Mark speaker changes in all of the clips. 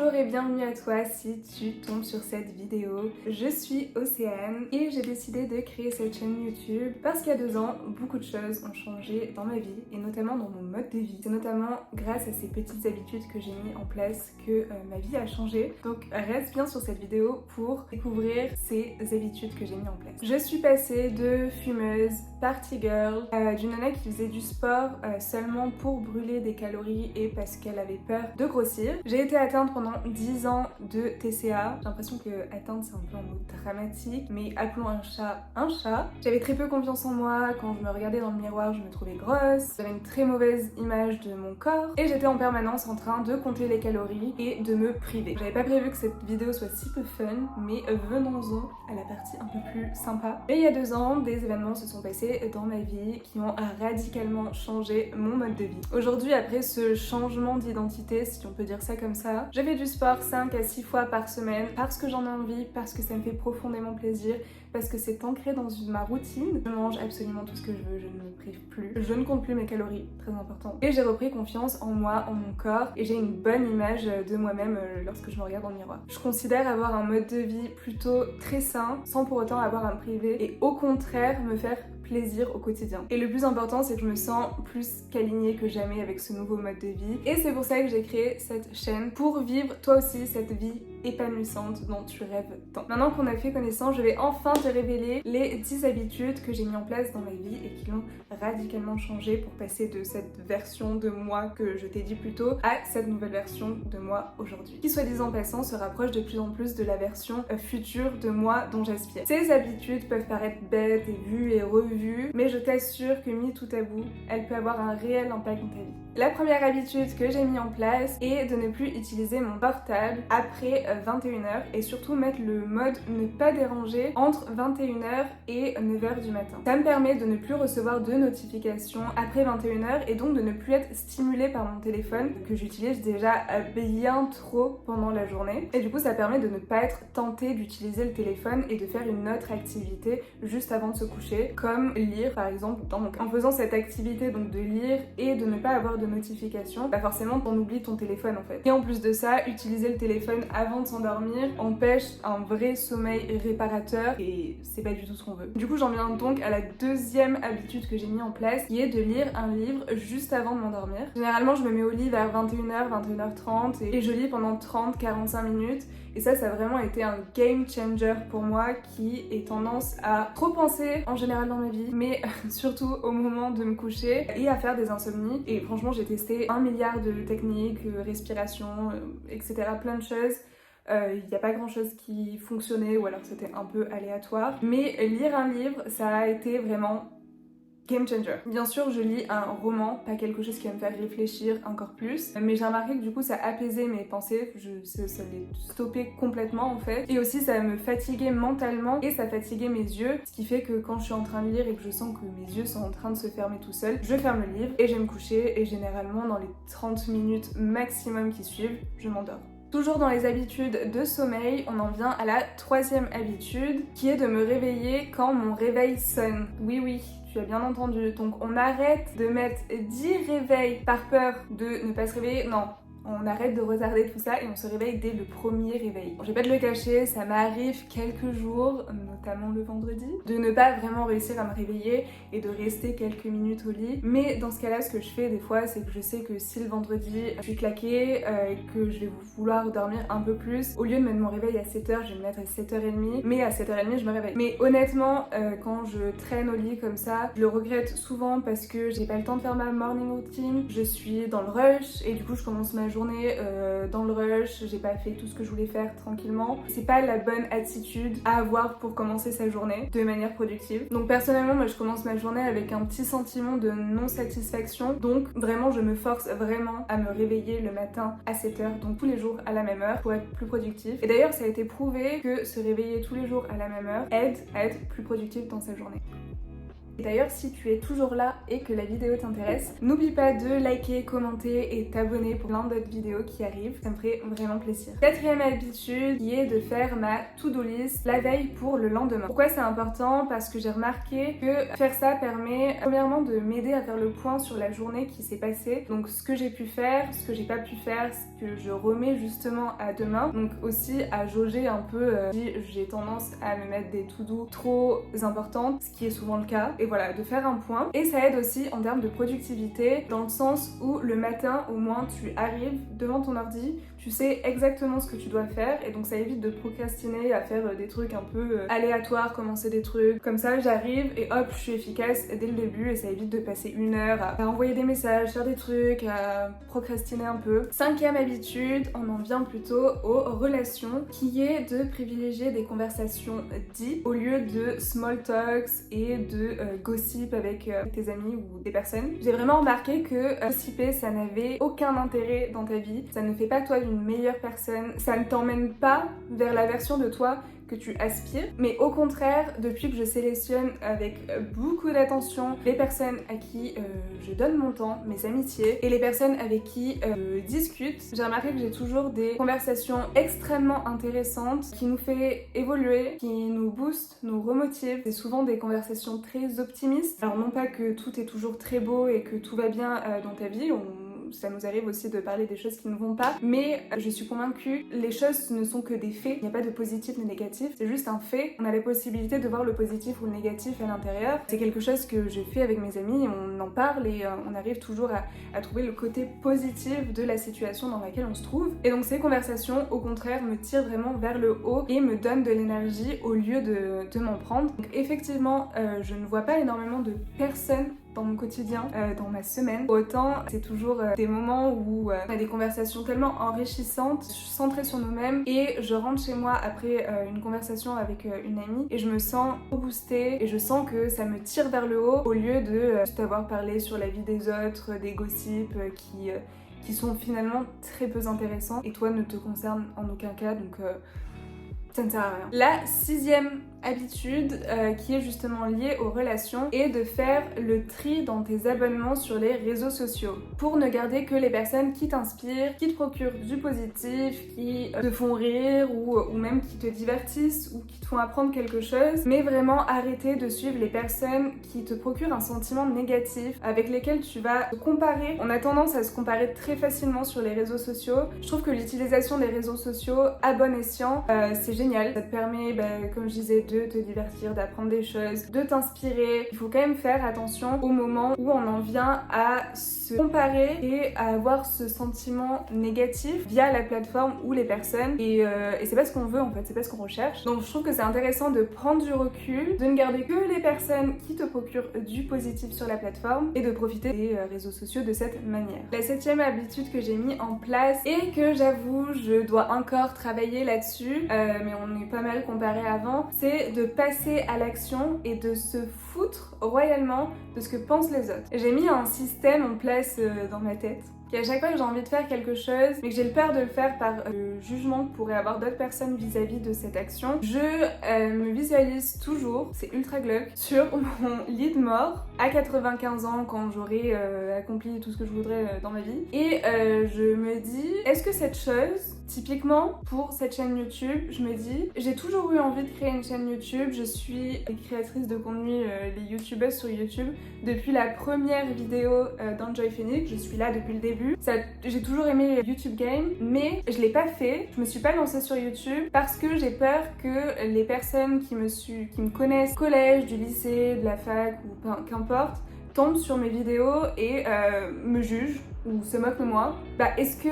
Speaker 1: Bonjour et bienvenue à toi si tu tombes sur cette vidéo. Je suis Océane et j'ai décidé de créer cette chaîne YouTube parce qu'il y a 2 ans, beaucoup de choses ont changé dans ma vie et notamment dans mon mode de vie. C'est notamment grâce à ces petites habitudes que j'ai mis en place que ma vie a changé. Donc reste bien sur cette vidéo pour découvrir ces habitudes que j'ai mis en place. Je suis passée de fumeuse, party girl, d'une nana qui faisait du sport seulement pour brûler des calories et parce qu'elle avait peur de grossir. J'ai été atteinte pendant 10 ans de TCA. J'ai l'impression que atteinte c'est un peu un mot dramatique, mais appelons un chat un chat. J'avais très peu confiance en moi, quand je me regardais dans le miroir je me trouvais grosse, j'avais une très mauvaise image de mon corps et j'étais en permanence en train de compter les calories et de me priver. J'avais pas prévu que cette vidéo soit si peu fun, mais venons-en à la partie un peu plus sympa. Et il y a 2 ans, des événements se sont passés dans ma vie qui ont radicalement changé mon mode de vie. Aujourd'hui, après ce changement d'identité, si on peut dire ça comme ça, je fais du sport 5 à 6 fois par semaine parce que j'en ai envie, parce que ça me fait profondément plaisir, parce que c'est ancré dans ma routine. Je mange absolument tout ce que je veux, je ne me prive plus. Je ne compte plus mes calories, très important. Et j'ai repris confiance en moi, en mon corps, et j'ai une bonne image de moi-même lorsque je me regarde dans le miroir. Je considère avoir un mode de vie plutôt très sain, sans pour autant avoir à me priver, et au contraire me faire plaisir au quotidien. Et le plus important, c'est que je me sens plus qu'alignée que jamais avec ce nouveau mode de vie. Et c'est pour ça que j'ai créé cette chaîne, pour vivre toi aussi cette vie épanouissante dont tu rêves tant. Maintenant qu'on a fait connaissance, je vais enfin te révéler les 10 habitudes que j'ai mis en place dans ma vie et qui l'ont radicalement changé pour passer de cette version de moi que je t'ai dit plus tôt à cette nouvelle version de moi aujourd'hui, qui soit disant passant se rapproche de plus en plus de la version future de moi dont j'aspire. Ces habitudes peuvent paraître bêtes et vues et revues, mais je t'assure que mis tout à bout, elle peut avoir un réel impact dans ta vie. La première habitude que j'ai mis en place est de ne plus utiliser mon portable après 21h et surtout mettre le mode ne pas déranger entre 21h et 9h du matin. Ça me permet de ne plus recevoir de notifications après 21h et donc de ne plus être stimulée par mon téléphone que j'utilise déjà bien trop pendant la journée. Et du coup ça permet de ne pas être tentée d'utiliser le téléphone et de faire une autre activité juste avant de se coucher, comme lire par exemple. Donc en faisant cette activité donc de lire et de ne pas avoir de notifications, bah forcément t'en oublies ton téléphone en fait. Et en plus de ça, utiliser le téléphone avant de s'endormir empêche un vrai sommeil réparateur et c'est pas du tout ce qu'on veut. Du coup j'en viens donc à la deuxième habitude que j'ai mis en place qui est de lire un livre juste avant de m'endormir. Généralement je me mets au lit vers 21h, 21h30 et je lis pendant 30-45 minutes et ça a vraiment été un game changer pour moi qui est tendance à trop penser en général dans ma vie, mais surtout au moment de me coucher et à faire des insomnies. Et franchement j'ai testé 1 milliard de techniques, respiration, etc. plein de choses. Il n'y a pas grand chose qui fonctionnait ou alors c'était un peu aléatoire. Mais lire un livre, ça a été vraiment game changer. Bien sûr, je lis un roman, pas quelque chose qui va me faire réfléchir encore plus, mais j'ai remarqué que du coup ça apaisait mes pensées, ça les stoppait complètement en fait, et aussi ça me fatiguait mentalement et ça fatiguait mes yeux, ce qui fait que quand je suis en train de lire et que je sens que mes yeux sont en train de se fermer tout seuls, je ferme le livre et je vais me coucher et généralement dans les 30 minutes maximum qui suivent, je m'endors. Toujours dans les habitudes de sommeil, on en vient à la 3e habitude qui est de me réveiller quand mon réveil sonne. Oui, tu as bien entendu. Donc on arrête de mettre 10 réveils par peur de ne pas se réveiller. Non. On arrête de retarder tout ça et on se réveille dès le premier réveil. Bon, je vais pas te le cacher, ça m'arrive quelques jours, notamment le vendredi, de ne pas vraiment réussir à me réveiller et de rester quelques minutes au lit. Mais dans ce cas-là, ce que je fais des fois, c'est que je sais que si le vendredi je suis claquée et que je vais vouloir dormir un peu plus, au lieu de mettre mon réveil à 7h, je vais me mettre à 7h30, mais à 7h30 je me réveille. Mais honnêtement, quand je traîne au lit comme ça, je le regrette souvent parce que j'ai pas le temps de faire ma morning routine, je suis dans le rush et du coup je commence ma journée dans le rush, j'ai pas fait tout ce que je voulais faire tranquillement. C'est pas la bonne attitude à avoir pour commencer sa journée de manière productive. Donc personnellement, moi je commence ma journée avec un petit sentiment de non-satisfaction. Donc vraiment, je me force vraiment à me réveiller le matin à 7h, donc tous les jours à la même heure pour être plus productif. Et d'ailleurs, ça a été prouvé que se réveiller tous les jours à la même heure aide à être plus productif dans sa journée. Et d'ailleurs, si tu es toujours là et que la vidéo t'intéresse, n'oublie pas de liker, commenter et t'abonner pour plein d'autres vidéos qui arrivent, ça me ferait vraiment plaisir. Quatrième habitude qui est de faire ma to-do list la veille pour le lendemain. Pourquoi c'est important? Parce que j'ai remarqué que faire ça permet premièrement de m'aider à faire le point sur la journée qui s'est passée, donc ce que j'ai pu faire, ce que j'ai pas pu faire, ce que je remets justement à demain, donc aussi à jauger un peu si j'ai tendance à me mettre des to-do trop importantes, ce qui est souvent le cas, et voilà, de faire un point. Et ça aide aussi en termes de productivité, dans le sens où le matin au moins tu arrives devant ton ordi, tu sais exactement ce que tu dois faire, et donc ça évite de procrastiner à faire des trucs un peu aléatoires, commencer des trucs comme ça. J'arrive et hop, je suis efficace dès le début, et ça évite de passer 1 heure à envoyer des messages, faire des trucs, à procrastiner un peu. Cinquième habitude, on en vient plutôt aux relations, qui est de privilégier des conversations deep au lieu de small talks et de gossip avec tes amis ou des personnes. J'ai vraiment remarqué que gossiper, ça n'avait aucun intérêt dans ta vie, ça ne fait pas toi une meilleure personne, ça ne t'emmène pas vers la version de toi que tu aspires, mais au contraire, depuis que je sélectionne avec beaucoup d'attention les personnes à qui je donne mon temps, mes amitiés, et les personnes avec qui je discute, j'ai remarqué que j'ai toujours des conversations extrêmement intéressantes qui nous fait évoluer, qui nous booste, nous remotive. C'est souvent des conversations très optimistes. Alors non pas que tout est toujours très beau et que tout va bien dans ta vie, ça nous arrive aussi de parler des choses qui ne vont pas, mais je suis convaincue, les choses ne sont que des faits, il n'y a pas de positif ni négatif, c'est juste un fait. On a la possibilité de voir le positif ou le négatif à l'intérieur. C'est quelque chose que je fais avec mes amis, on en parle et on arrive toujours à trouver le côté positif de la situation dans laquelle on se trouve. Et donc ces conversations, au contraire, me tirent vraiment vers le haut et me donnent de l'énergie au lieu de m'en prendre. Donc effectivement, je ne vois pas énormément de personnes dans mon quotidien, dans ma semaine. Autant, c'est toujours des moments où on a des conversations tellement enrichissantes, centrées sur nous-mêmes, et je rentre chez moi après une conversation avec une amie et je me sens boostée et je sens que ça me tire vers le haut au lieu de juste avoir parlé sur la vie des autres, des gossips qui sont finalement très peu intéressants et toi ne te concernent en aucun cas, donc ça ne sert à rien. La sixième habitude qui est justement liée aux relations est de faire le tri dans tes abonnements sur les réseaux sociaux pour ne garder que les personnes qui t'inspirent, qui te procurent du positif, qui te font rire ou même qui te divertissent ou qui te font apprendre quelque chose, mais vraiment arrêter de suivre les personnes qui te procurent un sentiment négatif, avec lesquelles tu vas te comparer. On a tendance à se comparer très facilement sur les réseaux sociaux. Je trouve que l'utilisation des réseaux sociaux à bon escient, c'est génial. Ça te permet, comme je disais, de te divertir, d'apprendre des choses, de t'inspirer. Il faut quand même faire attention au moment où on en vient à se comparer et à avoir ce sentiment négatif via la plateforme ou les personnes. Et c'est pas ce qu'on veut en fait, c'est pas ce qu'on recherche. Donc je trouve que c'est intéressant de prendre du recul, de ne garder que les personnes qui te procurent du positif sur la plateforme et de profiter des réseaux sociaux de cette manière. La septième habitude que j'ai mis en place et que j'avoue je dois encore travailler là-dessus, mais on est pas mal comparé avant, c'est de passer à l'action et de se foutre royalement de ce que pensent les autres. J'ai mis un système en place dans ma tête qu'à chaque fois que j'ai envie de faire quelque chose mais que j'ai le peur de le faire par jugement que pourraient avoir d'autres personnes vis-à-vis de cette action, je me visualise toujours, c'est ultra glauque, sur mon lit de mort à 95 ans quand j'aurai accompli tout ce que je voudrais dans ma vie et je me dis, est-ce que cette chose, typiquement pour cette chaîne YouTube, je me dis, j'ai toujours eu envie de créer une chaîne YouTube, je suis créatrice de contenu, les youtubeuses sur YouTube, depuis la première vidéo d'Enjoy Phoenix, je suis là depuis le début. J'ai toujours aimé YouTube Game, mais je l'ai pas fait, je me suis pas lancée sur YouTube parce que j'ai peur que les personnes qui me connaissent, collège, du lycée, de la fac ou qu'importe, tombent sur mes vidéos et me jugent ou se moquent de moi. Est-ce que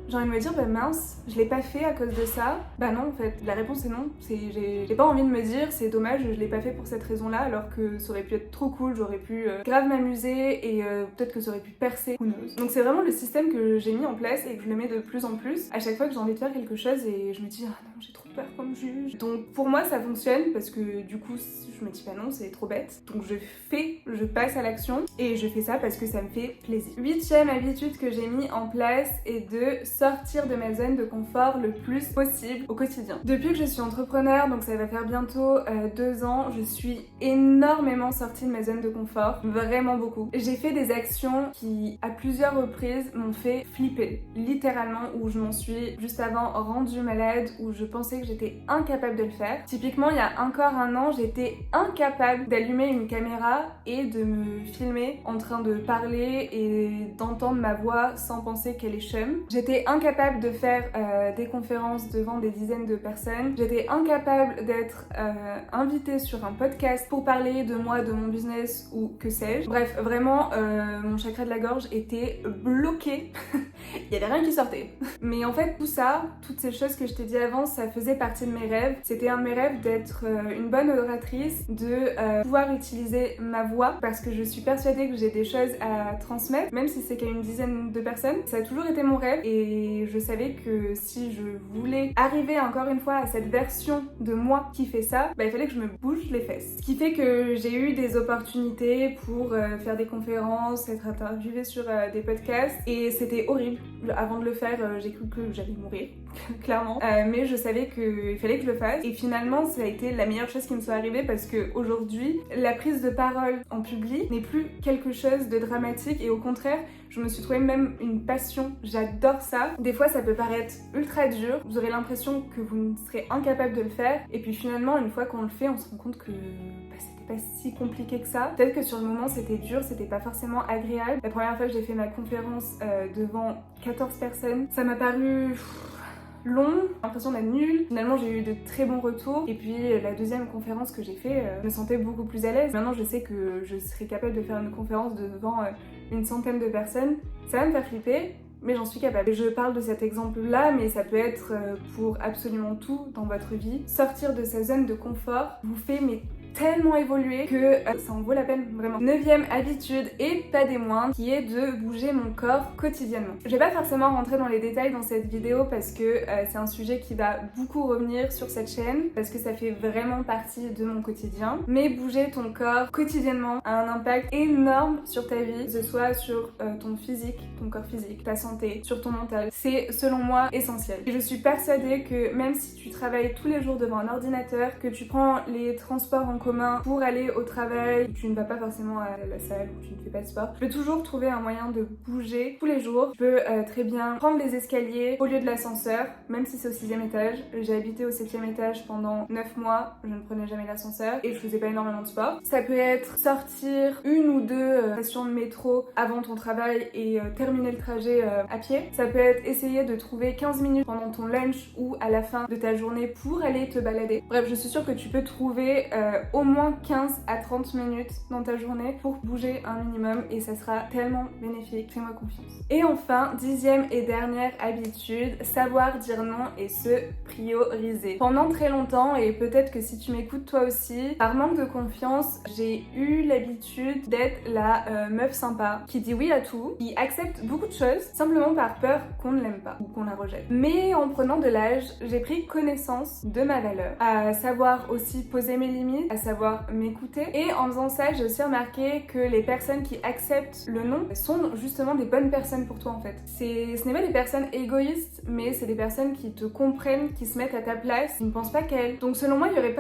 Speaker 1: j'ai envie de me dire, mince, je l'ai pas fait à cause de ça? Non, en fait, la réponse est non. J'ai pas envie de me dire, c'est dommage, je l'ai pas fait pour cette raison-là, alors que ça aurait pu être trop cool, j'aurais pu grave m'amuser et peut-être que ça aurait pu percer, who knows. Donc c'est vraiment le système que j'ai mis en place et que je le mets de plus en plus à chaque fois que j'ai envie de faire quelque chose et je me dis, ah non, j'ai trop peur qu'on me juge. Donc pour moi, ça fonctionne parce que du coup, je me dis pas non, c'est trop bête. Donc je passe à l'action et je fais ça parce que ça me fait plaisir. Huitième habitude que j'ai mis en place est de sortir de ma zone de confort le plus possible au quotidien. Depuis que je suis entrepreneur, donc ça va faire bientôt 2 ans, je suis énormément sortie de ma zone de confort, vraiment beaucoup. J'ai fait des actions qui à plusieurs reprises m'ont fait flipper, littéralement, où je m'en suis juste avant rendue malade, où je pensais que j'étais incapable de le faire. Typiquement, il y a encore un an, j'étais incapable d'allumer une caméra et de me filmer en train de parler et d'entendre ma voix sans penser qu'elle est chum. J'étais incapable de faire des conférences devant des dizaines de personnes. J'étais incapable d'être invitée sur un podcast pour parler de moi, de mon business ou que sais-je. Bref, vraiment, mon chakra de la gorge était bloqué. Il y avait rien qui sortait. Mais en fait, tout ça, toutes ces choses que je t'ai dit avant, ça faisait partie de mes rêves. C'était un de mes rêves d'être une bonne oratrice, de pouvoir utiliser ma voix parce que je suis persuadée que j'ai des choses à transmettre, même si c'est qu'à une dizaine de personnes. Ça a toujours été mon rêve et je savais que si je voulais arriver encore une fois à cette version de moi qui fait ça, il fallait que je me bouge les fesses. Ce qui fait que j'ai eu des opportunités pour faire des conférences, être interviewée sur des podcasts et c'était horrible. Avant de le faire, j'ai cru que j'allais mourir, clairement. Mais je savais qu'il fallait que je le fasse. Et finalement, ça a été la meilleure chose qui me soit arrivée parce qu'aujourd'hui, la prise de parole en public n'est plus quelque chose de dramatique et au contraire, je me suis trouvé même une passion. J'adore ça. Des fois, ça peut paraître ultra dur. Vous aurez l'impression que vous ne serez incapable de le faire. Et puis finalement, une fois qu'on le fait, on se rend compte que c'était pas si compliqué que ça. Peut-être que sur le moment, c'était dur, c'était pas forcément agréable. La première fois que j'ai fait ma conférence devant 14 personnes, ça m'a paru long, l'impression d'être nulle. Finalement, j'ai eu de très bons retours. Et puis, la deuxième conférence que j'ai fait, je me sentais beaucoup plus à l'aise. Maintenant, je sais que je serais capable de faire une conférence devant une centaine de personnes. Ça va me faire flipper, mais j'en suis capable. Et je parle de cet exemple-là, mais ça peut être pour absolument tout dans votre vie. Sortir de sa zone de confort vous fait tellement évolué que ça en vaut la peine, vraiment. 9e habitude, et pas des moindres, qui est de bouger mon corps quotidiennement. Je vais pas forcément rentrer dans les détails dans cette vidéo parce que c'est un sujet qui va beaucoup revenir sur cette chaîne, parce que ça fait vraiment partie de mon quotidien. Mais bouger ton corps quotidiennement a un impact énorme sur ta vie, que ce soit sur ton physique, ton corps physique, ta santé, sur ton mental. C'est, selon moi, essentiel. Et je suis persuadée que même si tu travailles tous les jours devant un ordinateur, que tu prends les transports en commun pour aller au travail, tu ne vas pas forcément à la salle ou tu ne fais pas de sport, tu peux toujours trouver un moyen de bouger tous les jours. Tu peux très bien prendre les escaliers au lieu de l'ascenseur, même si c'est au 6e étage. J'ai habité au 7e étage pendant 9 mois, je ne prenais jamais l'ascenseur et je faisais pas énormément de sport. Ça peut être sortir 1 ou 2 stations de métro avant ton travail et terminer le trajet à pied. Ça peut être essayer de trouver 15 minutes pendant ton lunch ou à la fin de ta journée pour aller te balader. Bref, je suis sûre que tu peux trouver au moins 15 à 30 minutes dans ta journée pour bouger un minimum et ça sera tellement bénéfique, fais-moi confiance. Et enfin, 10e et dernière habitude, savoir dire non et se prioriser. Pendant très longtemps, et peut-être que si tu m'écoutes toi aussi, par manque de confiance, j'ai eu l'habitude d'être la meuf sympa qui dit oui à tout, qui accepte beaucoup de choses simplement par peur qu'on ne l'aime pas ou qu'on la rejette. Mais en prenant de l'âge, j'ai pris connaissance de ma valeur, à savoir aussi poser mes limites, à savoir m'écouter. Et en faisant ça, j'ai aussi remarqué que les personnes qui acceptent le non sont justement des bonnes personnes pour toi en fait. Ce n'est pas des personnes égoïstes, mais c'est des personnes qui te comprennent, qui se mettent à ta place, qui ne pensent pas qu'elles. Donc selon moi, il n'y a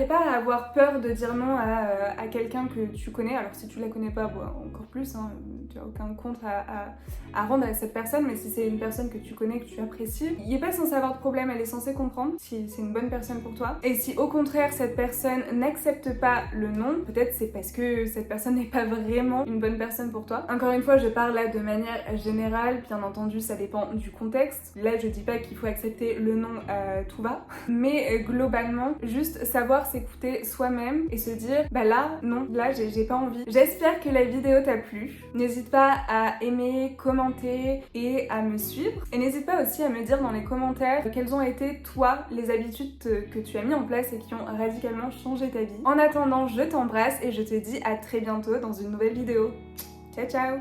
Speaker 1: pas à avoir peur de dire non à quelqu'un que tu connais. Alors si tu la connais pas, bon, encore plus, hein, tu n'as aucun contre à rendre à cette personne, mais si c'est une personne que tu connais, que tu apprécies, il n'est pas censé avoir de problème, elle est censée comprendre si c'est une bonne personne pour toi. Et si au contraire cette personne n'accepte pas le non, peut-être c'est parce que cette personne n'est pas vraiment une bonne personne pour toi. Encore une fois, je parle là de manière générale, bien entendu ça dépend du contexte. Là je dis pas qu'il faut accepter le non tout va, mais globalement juste savoir s'écouter soi-même et se dire bah là non, là j'ai pas envie. J'espère que la vidéo t'a plu. N'hésite pas à aimer, commenter et à me suivre. Et n'hésite pas aussi à me dire dans les commentaires quelles ont été toi les habitudes que tu as mis en place et qui ont radicalement changé ta vie. En attendant, je t'embrasse et je te dis à très bientôt dans une nouvelle vidéo. Ciao ciao!